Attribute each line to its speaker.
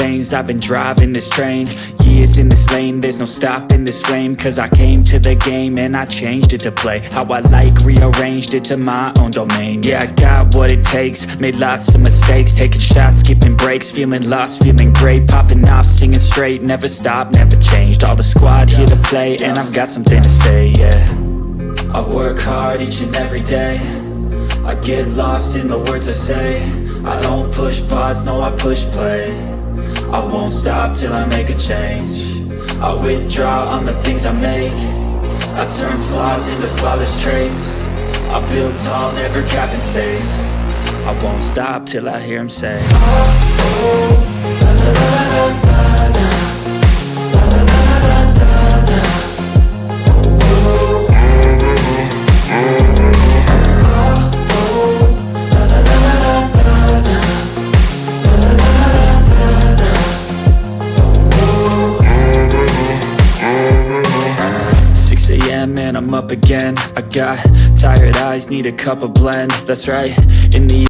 Speaker 1: lanes, I've been driving this train. Years in this lane, there's no stopping this flame. Cause I came to the game and I changed it to play how I like, rearranged it to my own domain. Yeah, I got what it takes, made lots of mistakes, taking shots, skipping breaks, feeling lost, feeling great, popping off, singing straight, never stopped, never changed. All the squad here to play, and I've got something to say, yeah. I work hard each and every day, I get lost in the words I say. I don't push pause, no I push play. I won't stop till I make a change. I withdraw on the things I make. I turn flaws into flawless traits. I build tall, never capped in space. I won't stop till I hear him say, oh, oh, la, la, la, la, la, la. And I'm up again. I got tired eyes, need a cup of blend. That's right, in the